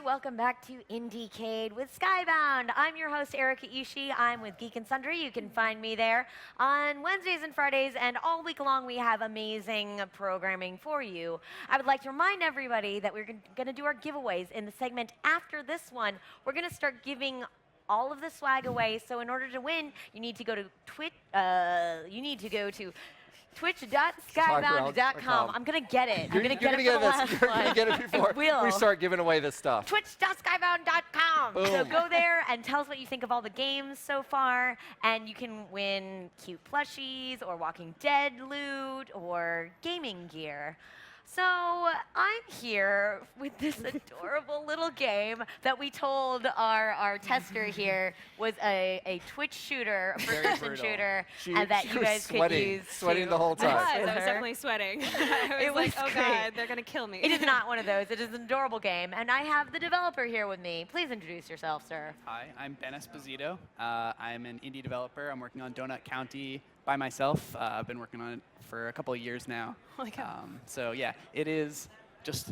welcome back to Indiecade with Skybound. I'm your host, Erica Ishii. I'm with Geek and Sundry. You can find me there on Wednesdays and Fridays, and all week long we have amazing programming for you. I would like to remind everybody that we're going to do our giveaways in the segment after this one. We're going to start giving all of the swag away, so in order to win, you need to go to twitch.skybound.com. I'm going to get it. I'm going to get it for the last You're going to get it before we start giving away this stuff. Twitch.skybound.com. Boom. So go there and tell us what you think of all the games so far, and you can win cute plushies or Walking Dead loot or gaming gear. So I'm here with this adorable little game that we told our tester here was a Twitch shooter, a first-person shooter, and that you guys could use. Sweating the whole time. I was definitely sweating. I was like, oh God, they're going to kill me. It is not one of those. It is an adorable game. And I have the developer here with me. Please introduce yourself, sir. Hi, I'm Ben Esposito. I'm an indie developer. I'm working on Donut County by myself. I've been working on it for a couple of years now. Holy cow. So yeah, it is, just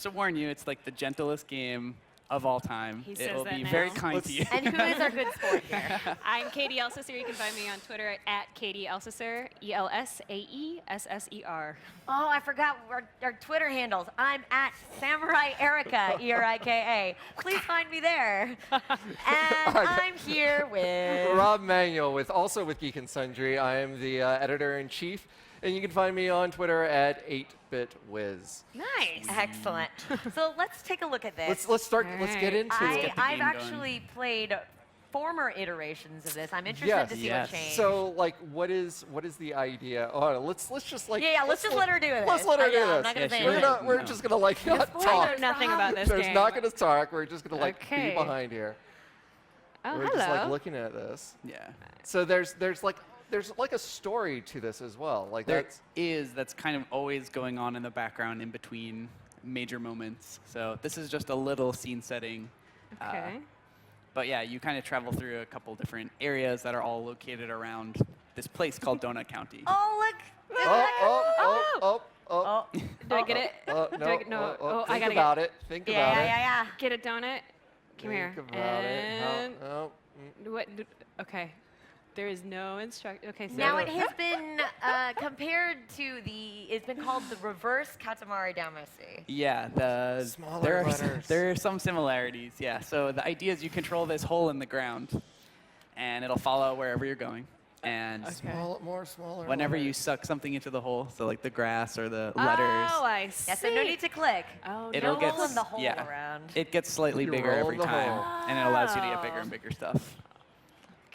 to warn you, it's like the gentlest game of all time. He It says will that be now. very kind to you. And who is our good sport here? I'm Katie Elsaser. You can find me on Twitter at Katie Elsaser, ELSAESSER. Oh, I forgot our Twitter handles. I'm at Samurai Erica, ERIKA. Please find me there. And I'm here with Rob Manuel, also with Geek and Sundry. I am the editor-in-chief, and you can find me on Twitter at 8BitWiz. Nice. Excellent. So let's take a look at this. Let's get into I've it. game actually played former iterations of this. I'm interested to see Yes. what changed. So, like, what is the idea? Oh, let's just like. let's just let her do this. Let's let her do I'm this. not gonna Yeah, say she anything. We're just gonna like not I talk. know nothing about this There's game. not gonna talk. We're just gonna like Okay. be behind here. Oh, We're hello. just like looking at this. Yeah. So there's like a story to this as well. Like That's kind of always going on in the background in between major moments. So this is just a little scene setting. Okay. But yeah, you kind of travel through a couple different areas that are all located around this place called Donut County. Oh, look. Oh. Do I get it? No. Do I get, no. Oh, I Think gotta about it. Think about it. Yeah. get a donut. Come here. Think about And it. Oh. what? Okay. There is no instruction. Okay. So Now it has been compared to it's been called the reverse Katamari Damacy. Yeah, Smaller letters. there are some similarities. Yeah, so the idea is you control this hole in the ground, and it'll follow wherever you're going. And Smaller. whenever you letters. suck something into the hole, so like the grass or the letters, Oh, I see. Yeah, so no need to click. Oh, it'll You're get rolling the hole yeah, around. it gets slightly You bigger roll every the time, hole. and it allows you to get bigger and bigger stuff.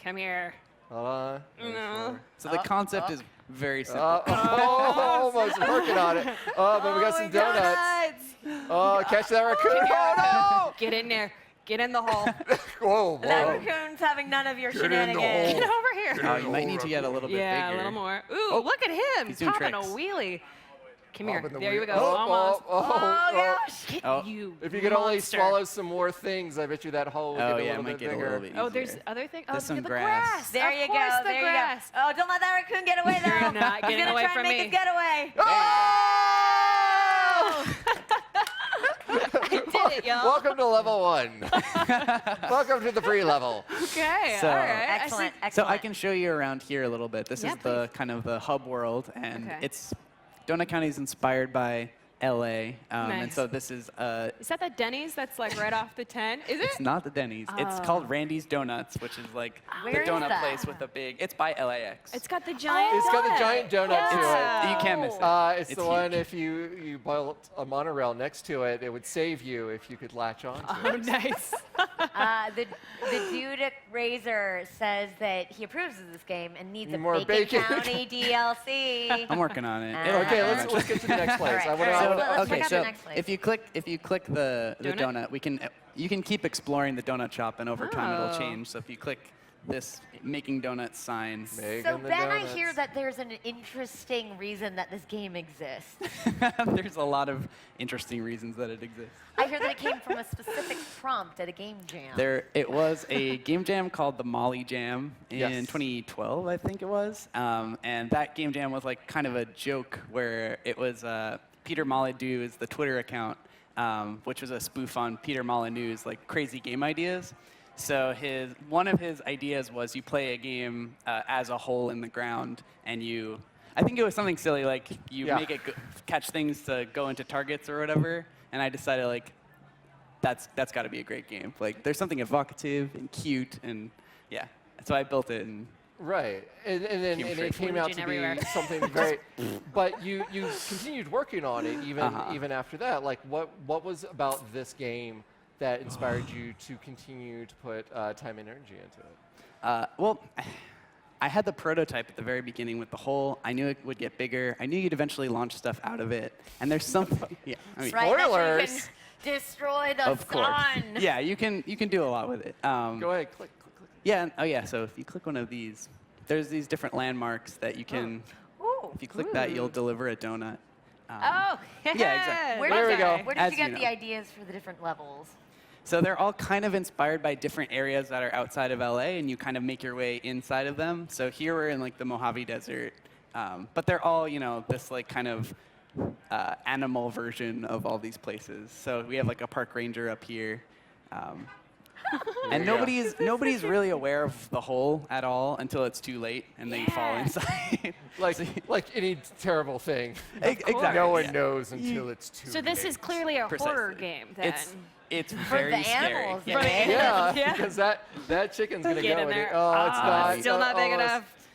Come here. Hold on. No. So the concept is very simple. Almost working on it. Oh, but we got some donuts. Oh, catch that raccoon. Oh, Get in there. Get in the hole. no. Whoa, That whoa. raccoon's having none of your Get in the shenanigans. Get over here. Oh, you might need to get a little bit Yeah, bigger. a little more. Ooh, look at him. He's doing Popping tricks. a wheelie. Come here. Popping the There you wheel. go. Oh, Almost. Oh, gosh. Get Oh. you. If you could only monster. swallow some more things, I bet you that hole would Oh get a yeah, little it might bit get bigger. a little bit easier. Oh, there's other things. Oh, There's look some at the grass. grass. There Of you go. course, the There grass. you go. Oh, don't let that raccoon get away, though. You're not getting He's gonna away try from and make me. his getaway. Oh! Did it, y'all. Welcome to level 1. Welcome to the pre-level. Okay. So- all right. I see. Excellent, So excellent. I can show you around here a little bit. This Yeah, is the kind of the hub world, and Okay. it's Donut County is inspired by LA, and Nice. so this is Is that the Denny's that's like right off the 10? Is it? it's not the Denny's. It's Oh. called Randy's Donuts, which is like Where the is donut that? place with the big. It's by LAX. It's got the giant. It's got the donut. giant donut to it. Yeah. You can't miss it. It's It's the one huge. if you built a monorail next to it, it would save you if you could latch on to Oh, it. nice. The dude at Razer says that he approves of this game and needs a More Bacon bacon. County DLC. I'm working on it. Okay, let's get to the next place. All right, I wanna- all right. I wanna- Let's check okay, out so the next place. if you click the Donut? donut, you can keep exploring the donut shop, and over time Oh. it'll change. So if you click this making donuts sign, Making So the Ben, I donuts. hear that there's an interesting reason that this game exists. there's a lot of interesting reasons that it exists. I hear that it came from a specific prompt at a game jam. It was a game jam called the Molly Jam in Yes. 2012, I think it was. And that game jam was like kind of a joke where it was Peter Molyneux is the Twitter account, which was a spoof on Peter Molyneux's like crazy game ideas. So one of his ideas was you play a game as a hole in the ground, and I think it was something silly like you Yeah. make it catch things to go into targets or whatever. And I decided like that's got to be a great game. Like there's something evocative and cute, and yeah. So I built it. And Right, and then Came and straight it came from out Origin to everywhere. be something very. But you continued working on it even after that. Like what was about this game that inspired you to continue to put time and energy into it? Well, I had the prototype at the very beginning with the hole. I knew it would get bigger. I knew you'd eventually launch stuff out of it. And there's something. Yeah. I mean, Right, that you Spoilers. can destroy the of course. sun. Yeah, you can do a lot with it. Go ahead, click. Yeah. Oh yeah. So if you click one of these, there's these different landmarks that you can. Ooh. If you click that, you'll deliver a donut. Oh, yeah, exactly. Where There did we go. Where did As you get you the know. ideas for the different levels? So they're all kind of inspired by different areas that are outside of LA, and you kind of make your way inside of them. So here we're in like the Mojave Desert, but they're all this like kind of animal version of all these places. So we have like a park ranger up here, and nobody's really aware of the hole at all until it's too late and they fall Yeah. inside. Like any terrible thing. Exactly. No one yeah. knows until it's too so this late. is clearly a horror Precisely. game then. It's For very the scary. animals, Yeah. yeah. Yeah, Yeah. because that chicken's gonna Get go in in it. there. Oh, it's Ah, not. still not big it's- enough.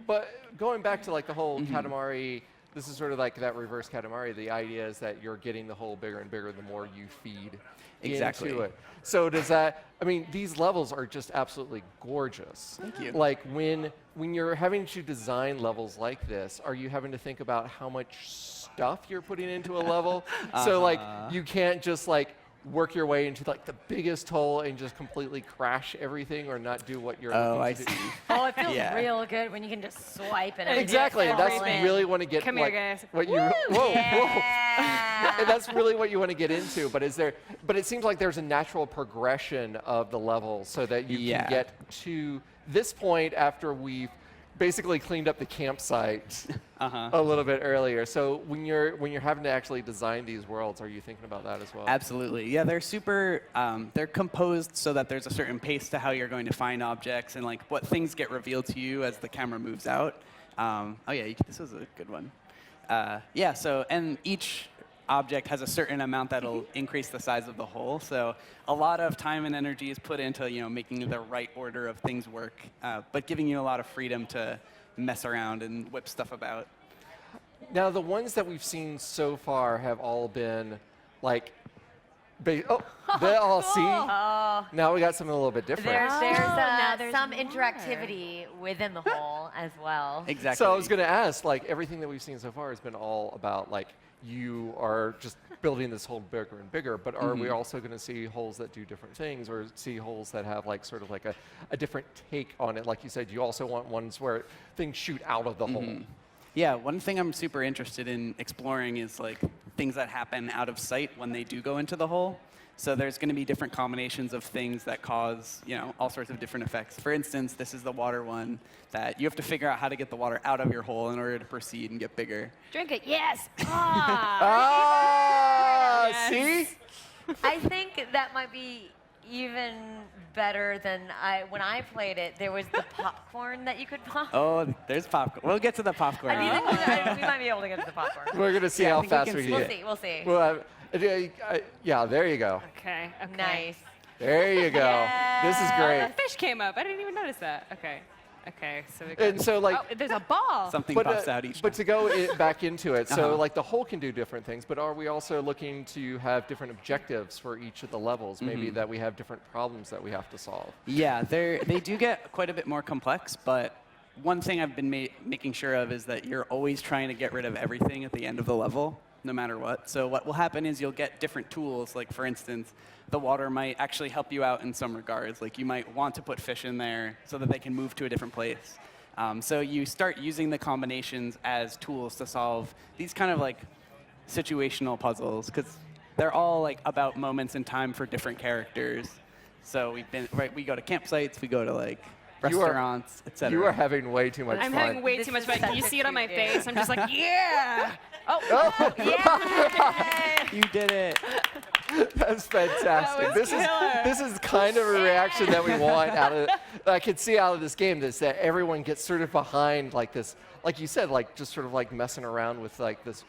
But going back to like the whole Katamari, this is sort of like that reverse Katamari. The idea is that you're getting the hole bigger and bigger the more you feed Exactly. into it. So does that? I mean, these levels are just absolutely gorgeous. Thank you. Like when you're having to design levels like this, are you having to think about how much stuff you're putting into a level? So like you can't just like work your way into like the biggest hole and just completely crash everything or not do what you're Oh, looking I to see. do. Oh, it feels Yeah. real good when you can just swipe and everything Exactly. falls That's in. really want to get Come here, like, guys. what you whoa. Yeah. And that's really what you want to get into. But it seems like there's a natural progression of the levels so that you Yeah. can get to this point after we've basically cleaned up the campsite a little bit earlier. So when you're having to actually design these worlds, are you thinking about that as well? Absolutely. Yeah, they're super, they're composed so that there's a certain pace to how you're going to find objects and like what things get revealed to you as the camera moves out. Oh yeah, this was a good one. Yeah, so, and each object has a certain amount that'll increase the size of the hole. So a lot of time and energy is put into, making the right order of things work, but giving you a lot of freedom to mess around and whip stuff about. Now, the ones that we've seen so far have all been like, they all see. Oh, Now we got something a little bit different. there's now there's some more. interactivity within the hole as well. Exactly. So I was going to ask, like, everything that we've seen so far has been all about, like, you are just building this hole bigger and bigger, but are we also going to see holes that do different things or see holes that have, like, sort of like a different take on it? Like you said, you also want ones where things shoot out of the hole. Yeah, one thing I'm super interested in exploring is like things that happen out of sight when they do go into the hole. So there's going to be different combinations of things that cause, all sorts of different effects. For instance, this is the water one that you have to figure out how to get the water out of your hole in order to proceed and get bigger. Drink it. Yes. Ah. Ah, Yes. see? I think that might be even better than when I played it. There was the popcorn that you could pop. Oh, there's popcorn. We'll get to the popcorn. I do think we might be able to get to the popcorn. We're going to see Yeah, I how think we fast can we see can We'll get. see. We'll see. Well, yeah, there you go. Okay. Okay. Nice. There you go. This is Oh, great. the fish came up. I didn't even notice that. Okay. Okay. So we got, And so, like, oh, there's a ball. Something but, pops out each but time. to go back into it, so Uh-huh. like the hole can do different things, but are we also looking to have different objectives for each of the levels? Maybe that we have different problems that we have to solve. Yeah, they do get quite a bit more complex, but one thing I've been making sure of is that you're always trying to get rid of everything at the end of the level, no matter what. So what will happen is you'll get different tools, like for instance, the water might actually help you out in some regards. Like you might want to put fish in there so that they can move to a different place. So you start using the combinations as tools to solve these kind of like situational puzzles, because they're all like about moments in time for different characters. So we go to campsites, we go to like restaurants, etc. You are having way too much I'm fun. having way This too much is fun. Can such you a see it on my cute game. face? I'm just like, yeah. Oh, Yay! You did it. That's fantastic. was killer. This is kind of a reaction that we want out of. I could see out of this game is that everyone gets sort of behind like this, like you said, like just sort of like messing around with like this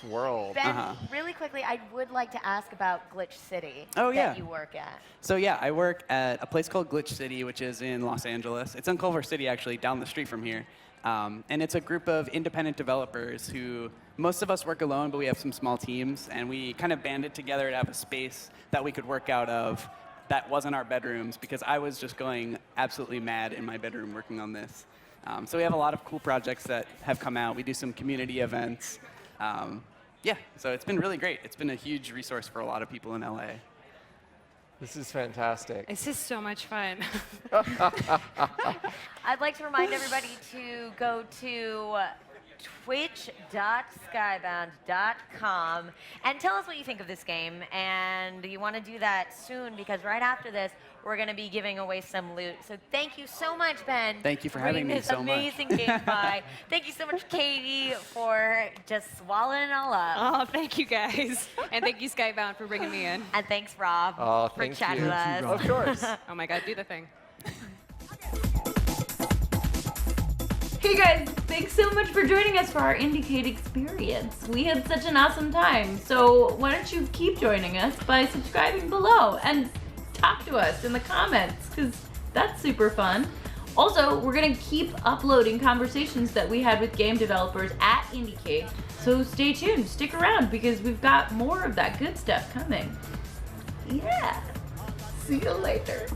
world. Ben, Uh-huh. really quickly, I would like to ask about Glitch City Oh, that yeah. you work at. So yeah, I work at a place called Glitch City, which is in Los Angeles. It's in Culver City, actually, down the street from here. And it's a group of independent developers who, most of us work alone, but we have some small teams, and we kind of banded together to have a space that we could work out of that wasn't our bedrooms, because I was just going absolutely mad in my bedroom working on this. So we have a lot of cool projects that have come out. We do some community events. Yeah, so it's been really great. It's been a huge resource for a lot of people in LA. This is fantastic. this is so much fun. I'd like to remind everybody to go to twitch.skybound.com and tell us what you think of this game. And you want to do that soon, because right after this, we're going to be giving away some loot. So thank you so much, Ben. Thank you for bringing having me this so much. amazing game by. Thank you so much, Katie, for just swallowing it all up. Oh, thank you guys. And thank you, Skybound, for bringing me in. And thanks, Rob, Oh, for thank chatting you. with us. Of course. Oh my God, do the thing. Hey guys, thanks so much for joining us for our IndieCade experience. We had such an awesome time, so why don't you keep joining us by subscribing below and talk to us in the comments, because that's super fun. Also, we're gonna keep uploading conversations that we had with game developers at IndieCade, so stay tuned, stick around, because we've got more of that good stuff coming. Yeah, see you later.